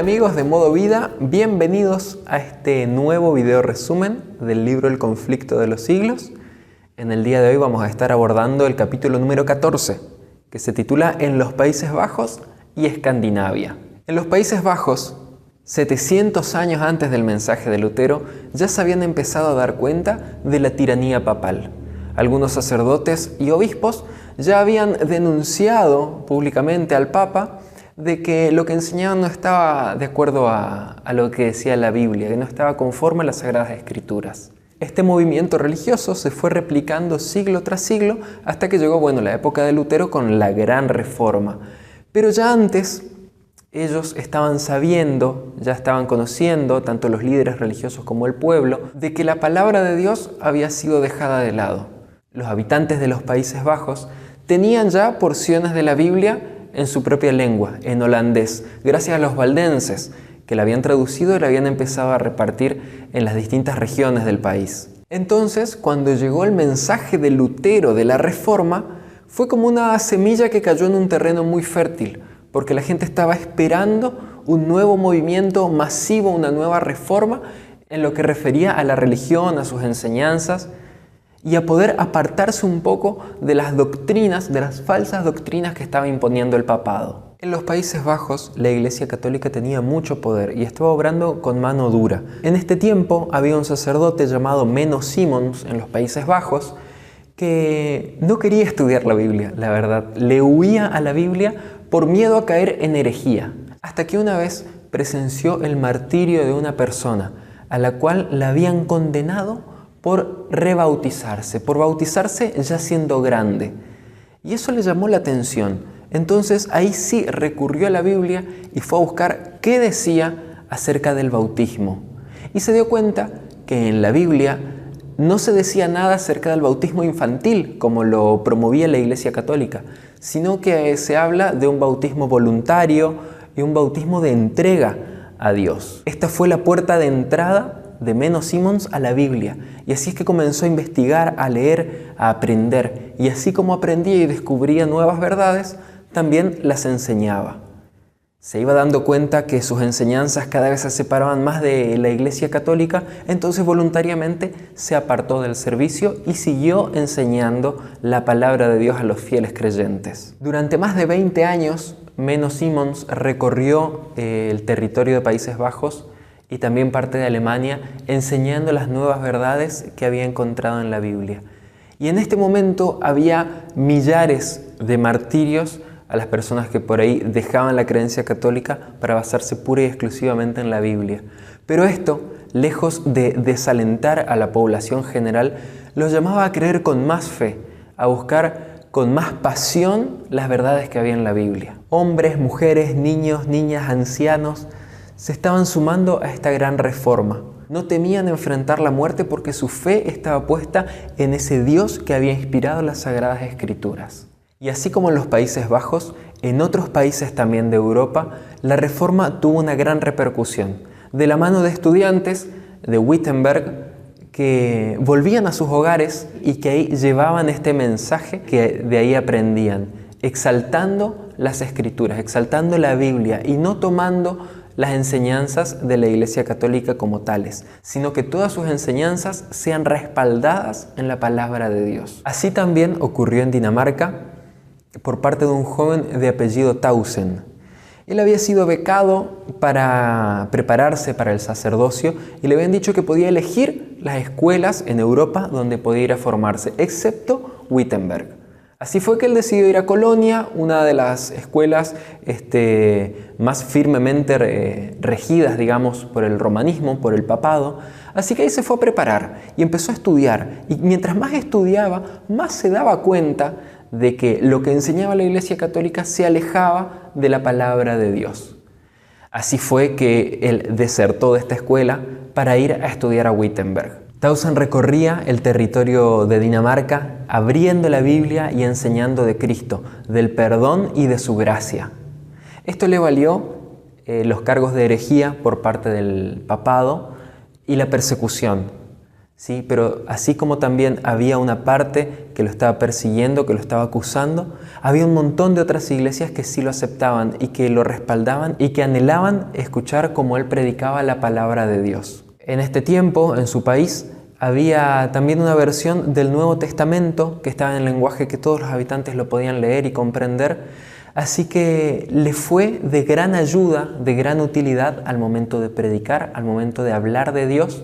Hola amigos de Modo Vida, bienvenidos a este nuevo video resumen del libro El conflicto de los siglos. En el día de hoy vamos a estar abordando el capítulo número 14, que se titula En los Países Bajos y Escandinavia. En los Países Bajos, 700 años antes del mensaje de Lutero, ya se habían empezado a dar cuenta de la tiranía papal. Algunos sacerdotes y obispos ya habían denunciado públicamente al Papa de que lo que enseñaban no estaba de acuerdo a lo que decía la Biblia, que no estaba conforme a las Sagradas Escrituras. Este movimiento religioso se fue replicando siglo tras siglo hasta que llegó, la época de Lutero con la Gran Reforma. Pero ya antes ellos estaban sabiendo, ya estaban conociendo, tanto los líderes religiosos como el pueblo, de que la palabra de Dios había sido dejada de lado. Los habitantes de los Países Bajos tenían ya porciones de la Biblia en su propia lengua, en holandés, gracias a los valdenses, que la habían traducido y la habían empezado a repartir en las distintas regiones del país. Entonces, cuando llegó el mensaje de Lutero de la Reforma, fue como una semilla que cayó en un terreno muy fértil, porque la gente estaba esperando un nuevo movimiento masivo, una nueva reforma en lo que refería a la religión, a sus enseñanzas, y a poder apartarse un poco de las doctrinas, de las falsas doctrinas que estaba imponiendo el papado. En los Países Bajos, la Iglesia Católica tenía mucho poder y estaba obrando con mano dura. En este tiempo había un sacerdote llamado Menno Simons en los Países Bajos que no quería estudiar la Biblia, la verdad. Le huía a la Biblia por miedo a caer en herejía. Hasta que una vez presenció el martirio de una persona a la cual la habían condenado por rebautizarse, por bautizarse ya siendo grande. Y eso le llamó la atención. Entonces ahí sí recurrió a la Biblia y fue a buscar qué decía acerca del bautismo. Y se dio cuenta que en la Biblia no se decía nada acerca del bautismo infantil, como lo promovía la Iglesia Católica, sino que se habla de un bautismo voluntario y un bautismo de entrega a Dios. Esta fue la puerta de entrada de Menno Simons a la Biblia, y así es que comenzó a investigar, a leer, a aprender, y así como aprendía y descubría nuevas verdades, también las enseñaba. Se iba dando cuenta que sus enseñanzas cada vez se separaban más de la Iglesia Católica, entonces voluntariamente se apartó del servicio y siguió enseñando la palabra de Dios a los fieles creyentes. Durante más de 20 años, Menno Simons recorrió el territorio de Países Bajos y también parte de Alemania, enseñando las nuevas verdades que había encontrado en la Biblia. Y en este momento había millares de martirios a las personas que por ahí dejaban la creencia católica para basarse pura y exclusivamente en la Biblia. Pero esto, lejos de desalentar a la población general, los llamaba a creer con más fe, a buscar con más pasión las verdades que había en la Biblia. Hombres, mujeres, niños, niñas, ancianos se estaban sumando a esta gran reforma. No temían enfrentar la muerte porque su fe estaba puesta en ese Dios que había inspirado las Sagradas Escrituras. Y así como en los Países Bajos, en otros países también de Europa, la reforma tuvo una gran repercusión. De la mano de estudiantes de Wittenberg que volvían a sus hogares y que ahí llevaban este mensaje que de ahí aprendían, exaltando las Escrituras, exaltando la Biblia y no tomando las enseñanzas de la Iglesia Católica como tales, sino que todas sus enseñanzas sean respaldadas en la palabra de Dios. Así también ocurrió en Dinamarca por parte de un joven de apellido Tausen. Él había sido becado para prepararse para el sacerdocio y le habían dicho que podía elegir las escuelas en Europa donde podía ir a formarse, excepto Wittenberg. Así fue que él decidió ir a Colonia, una de las escuelas más firmemente regidas, digamos, por el romanismo, por el papado. Así que ahí se fue a preparar y empezó a estudiar. Y mientras más estudiaba, más se daba cuenta de que lo que enseñaba la Iglesia Católica se alejaba de la palabra de Dios. Así fue que él desertó de esta escuela para ir a estudiar a Wittenberg. Tausen recorría el territorio de Dinamarca abriendo la Biblia y enseñando de Cristo, del perdón y de su gracia. Esto le valió los cargos de herejía por parte del papado y la persecución. Sí, pero así como también había una parte que lo estaba persiguiendo, que lo estaba acusando, había un montón de otras iglesias que sí lo aceptaban y que lo respaldaban y que anhelaban escuchar cómo él predicaba la palabra de Dios. En este tiempo, en su país, había también una versión del Nuevo Testamento que estaba en el lenguaje que todos los habitantes lo podían leer y comprender, así que le fue de gran ayuda, de gran utilidad al momento de predicar, al momento de hablar de Dios.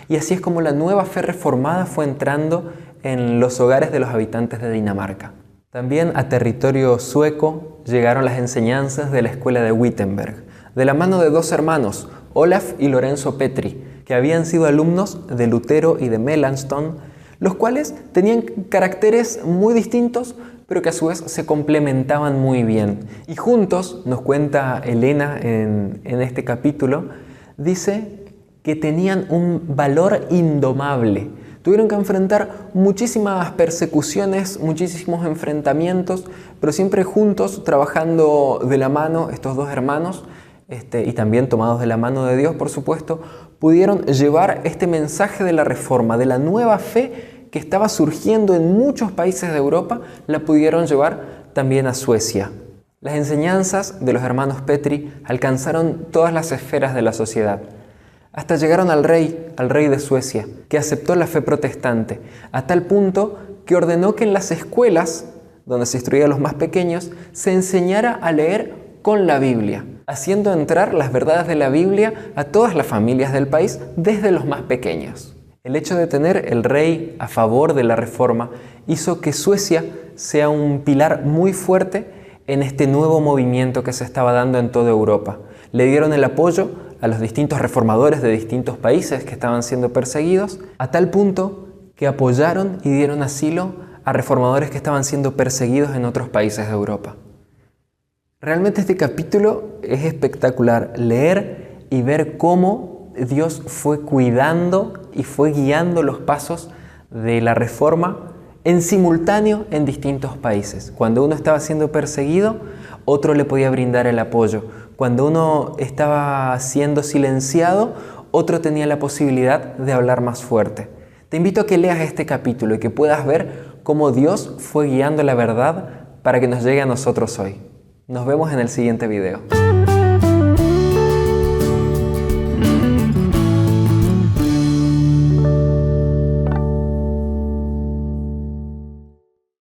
Y así es como la nueva fe reformada fue entrando en los hogares de los habitantes de Dinamarca. También a territorio sueco llegaron las enseñanzas de la escuela de Wittenberg, de la mano de dos hermanos, Olaf y Lorenzo Petri, que habían sido alumnos de Lutero y de Melanchthon, los cuales tenían caracteres muy distintos, pero que a su vez se complementaban muy bien. Y juntos, nos cuenta Elena en este capítulo, dice que tenían un valor indomable. Tuvieron que enfrentar muchísimas persecuciones, muchísimos enfrentamientos, pero siempre juntos, trabajando de la mano, estos dos hermanos, y también tomados de la mano de Dios, por supuesto, pudieron llevar este mensaje de la Reforma, de la nueva fe que estaba surgiendo en muchos países de Europa, la pudieron llevar también a Suecia. Las enseñanzas de los hermanos Petri alcanzaron todas las esferas de la sociedad. Hasta llegaron al rey de Suecia, que aceptó la fe protestante, a tal punto que ordenó que en las escuelas, donde se instruía a los más pequeños, se enseñara a leer con la Biblia, haciendo entrar las verdades de la Biblia a todas las familias del país, desde los más pequeños. El hecho de tener el rey a favor de la Reforma hizo que Suecia sea un pilar muy fuerte en este nuevo movimiento que se estaba dando en toda Europa. Le dieron el apoyo a los distintos reformadores de distintos países que estaban siendo perseguidos, a tal punto que apoyaron y dieron asilo a reformadores que estaban siendo perseguidos en otros países de Europa. Realmente este capítulo es espectacular, leer y ver cómo Dios fue cuidando y fue guiando los pasos de la Reforma en simultáneo en distintos países. Cuando uno estaba siendo perseguido, otro le podía brindar el apoyo. Cuando uno estaba siendo silenciado, otro tenía la posibilidad de hablar más fuerte. Te invito a que leas este capítulo y que puedas ver cómo Dios fue guiando la verdad para que nos llegue a nosotros hoy. Nos vemos en el siguiente video.